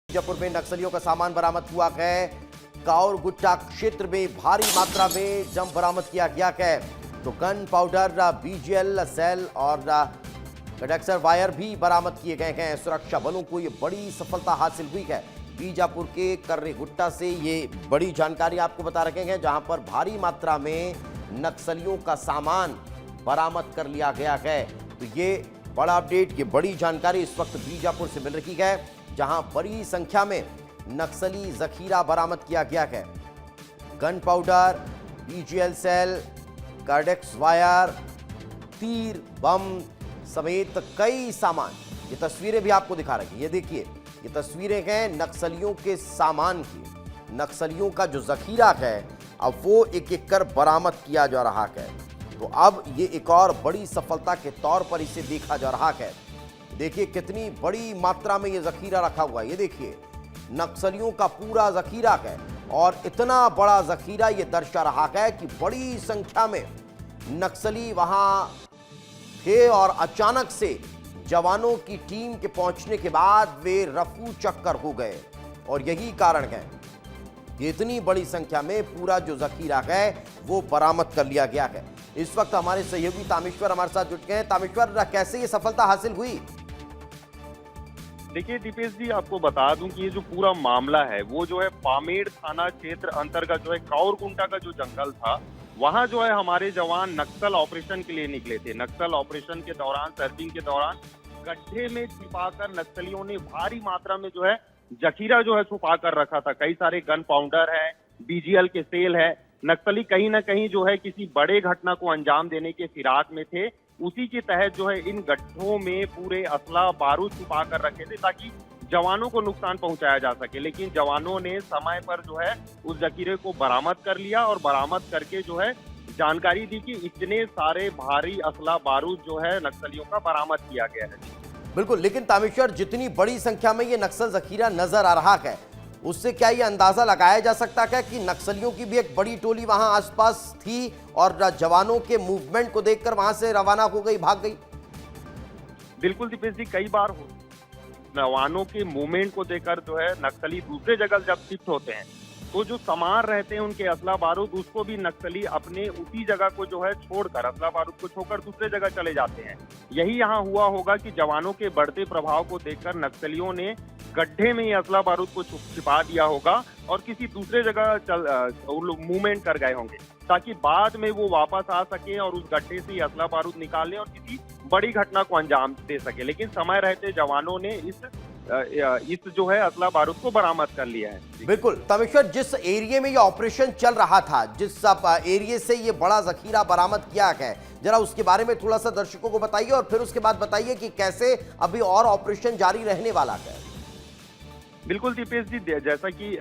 बीजापुर में नक्सलियों का सामान बरामद हुआ है। काउर गुट्टा क्षेत्र में भारी मात्रा में जम बरामद किया गया है। तो गन पाउडर, बीजीएल सेल और कंडक्टर वायर भी बरामद किए गए हैं। सुरक्षा बलों को ये बड़ी सफलता हासिल हुई है। बीजापुर के कर्रे गुट्टा से ये बड़ी जानकारी आपको बता रखे हैं, जहां पर भारी मात्रा में नक्सलियों का सामान बरामद कर लिया गया है। तो ये बड़ा अपडेट, ये बड़ी जानकारी इस वक्त बीजापुर से मिल रही है, जहां बड़ी संख्या में नक्सली जखीरा बरामद किया गया है। Gun powder, BGL cell, cordex wire, तीर, बम समेत कई सामान। ये तस्वीरें भी आपको दिखा रही है। ये देखिए, ये तस्वीरें हैं नक्सलियों के सामान की। नक्सलियों का जो जखीरा है अब वो एक एक कर बरामद किया जा रहा है। तो अब ये एक और बड़ी सफलता के तौर पर इसे देखा जा रहा है। देखिए कितनी बड़ी मात्रा में ये जखीरा रखा हुआ है। ये देखिए नक्सलियों का पूरा जखीरा है, और इतना बड़ा जखीरा ये दर्शा रहा है कि बड़ी संख्या में नक्सली वहां थे और अचानक से जवानों की टीम के पहुंचने के बाद वे रफू चक्कर हो गए। और यही कारण है कि इतनी बड़ी संख्या में पूरा जो जखीरा है वो बरामद कर लिया गया है। इस वक्त हमारे सहयोगी तामेश्वर हमारे साथ जुट गए हैं। तामेश्वर, कैसे ये सफलता हासिल हुई? देखिए दीपेश जी, आपको बता दूं कि ये जो पूरा मामला है वो जो है पामेड़ थाना क्षेत्र अंतर्गत जो है काउरकुंटा का जो जंगल था, वहां जो है हमारे जवान नक्सल ऑपरेशन के लिए निकले थे। नक्सल ऑपरेशन के दौरान, सर्चिंग के दौरान गड्ढे में छिपाकर नक्सलियों ने भारी मात्रा में जो है जखीरा जो है छुपा कर रखा था। कई सारे गन पाउडर है, बीजीएल के सेल है। नक्सली कहीं ना कहीं जो है किसी बड़े घटना को अंजाम देने के फिराक में थे। उसी के तहत जो है इन गड्ढों में पूरे असला बारूद छुपा कर रखे थे ताकि जवानों को नुकसान पहुंचाया जा सके। लेकिन जवानों ने समय पर जो है उस जखीरे को बरामद कर लिया, और बरामद करके जो है जानकारी दी कि इतने सारे भारी असला बारूद जो है नक्सलियों का बरामद किया गया है। बिल्कुल, लेकिन तामेश्वर, जितनी बड़ी संख्या में ये नक्सल जखीरा नजर आ रहा है, उससे क्या ये अंदाजा लगाया जा सकता है कि नक्सलियों की भी एक बड़ी टोली वहां आसपास थी और जवानों के मूवमेंट को देखकर वहां से रवाना हो गई, भाग गई? बिल्कुल दीपेश जी, कई बार जवानों के मूवमेंट को देखकर जो है नक्सली दूसरे जगह जब शिफ्ट होते हैं तो जो सामान रहते हैं उनके असला बारूद, उसको भी नक्सली अपने उसी जगह को जो है छोड़कर, असला बारूद को छोड़कर दूसरे जगह चले जाते हैं। यही यहाँ हुआ होगा कि जवानों के बढ़ते प्रभाव को देखकर नक्सलियों ने गड्ढे में ही असला बारूद को छिपा दिया होगा और किसी दूसरे जगह मूवमेंट कर गए होंगे, ताकि बाद में वो वापस आ सके और उस गड्ढे से असला बारूद निकाल लें और किसी बड़ी घटना को अंजाम दे सके। लेकिन समय रहते जवानों ने इस जो है असला बारूद को बरामद कर लिया है। बिल्कुल तामेश्वर, जिस एरिया में ये ऑपरेशन चल रहा था, जिस एरिया से ये बड़ा जखीरा बरामद किया है, जरा उसके बारे में थोड़ा सा दर्शकों को बताइए, और फिर उसके बाद बताइए कि कैसे अभी और ऑपरेशन जारी रहने वाला है। बिल्कुल दीपेश जी, जैसा कि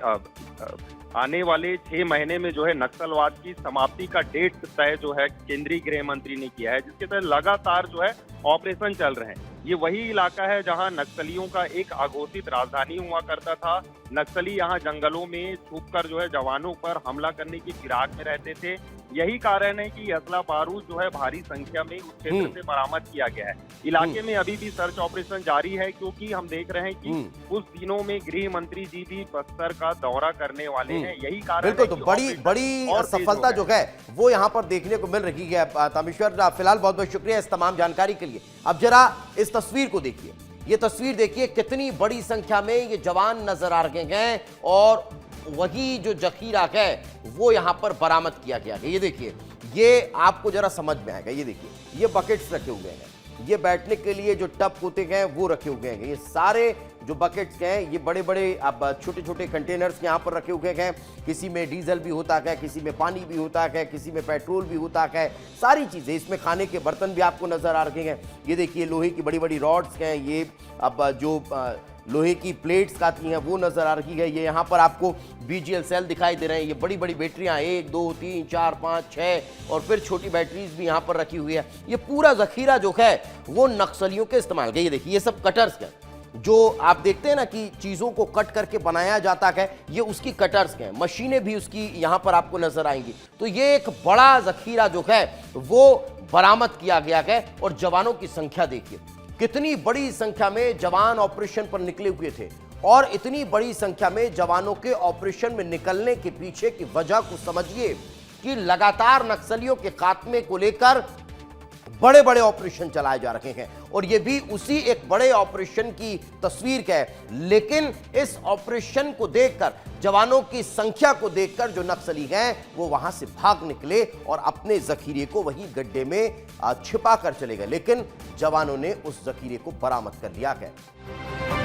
आने वाले 6 महीने में जो है नक्सलवाद की समाप्ति का डेट तय जो है केंद्रीय गृह मंत्री ने किया है, जिसके तहत लगातार जो है ऑपरेशन चल रहे हैं। ये वही इलाका है जहां नक्सलियों का एक अघोषित राजधानी हुआ करता था। नक्सली यहां जंगलों में छुपकर जो है जवानों पर हमला करने की फिराक में रहते थे। यही कारण है कि असला बारूद जो है भारी संख्या में उस क्षेत्र से बरामद किया गया है। इलाके में अभी भी सर्च ऑपरेशन जारी है, क्योंकि हम देख रहे हैं कि कुछ दिनों में गृह मंत्री जी भी बस्तर का दौरा करने वाले हैं। यही कारण बिल्कुल, तो बड़ी सफलता जो है वो यहाँ पर देखने को मिल रही है। तामेश्वर, फिलहाल बहुत बहुत शुक्रिया इस तमाम जानकारी के लिए। अब जरा इस तस्वीर को देखिए, ये तस्वीर देखिए, कितनी बड़ी संख्या में ये जवान नजर आ रहे हैं और वही जो जखीरा है वो यहां पर बरामद किया गया है। ये देखिए, ये आपको जरा समझ में आएगा। ये देखिए, ये बकेट्स रखे हुए हैं, ये बैठने के लिए जो टब होते हैं वो रखे हुए हैं। ये सारे जो बकेट्स हैं ये बड़े बड़े अब छोटे छोटे कंटेनर्स यहाँ पर रखे हुए हैं। किसी में डीजल भी होता है, किसी में पानी भी होता है, किसी में पेट्रोल भी होता है, सारी चीज़ें। इसमें खाने के बर्तन भी आपको नज़र आ रहे हैं। ये देखिए, लोहे की बड़ी बड़ी रॉड्स हैं, ये अब जो लोहे की प्लेट्स आती हैं वो नज़र आ रही है। ये यहाँ पर आपको बीजीएल सेल दिखाई दे रहे हैं। ये बड़ी बड़ी बैटरियाँ 1 2 3 4 5 6 और फिर छोटी बैटरीज भी यहाँ पर रखी हुई है। ये पूरा जखीरा जो है वो नक्सलियों के इस्तेमाल का। ये देखिए, ये सब कटर्स हैं जो आप देखते हैं ना कि चीज़ों को कट करके बनाया जाता है, ये उसकी कटर्स हैं। मशीनें भी उसकी यहाँ पर आपको नजर आएंगी। तो ये एक बड़ा जखीरा जो है वो बरामद किया गया है। और जवानों की संख्या देखिए, कितनी बड़ी संख्या में जवान ऑपरेशन पर निकले हुए थे और इतनी बड़ी संख्या में जवानों के ऑपरेशन में निकलने के पीछे की वजह को समझिए कि लगातार नक्सलियों के खात्मे को लेकर बड़े बड़े ऑपरेशन चलाए जा रहे हैं और यह भी उसी एक बड़े ऑपरेशन की तस्वीर है। लेकिन इस ऑपरेशन को देखकर, जवानों की संख्या को देखकर जो नक्सली हैं वो वहां से भाग निकले और अपने जखीरे को वही गड्ढे में छिपा कर चले गए, लेकिन जवानों ने उस जखीरे को बरामद कर लिया है।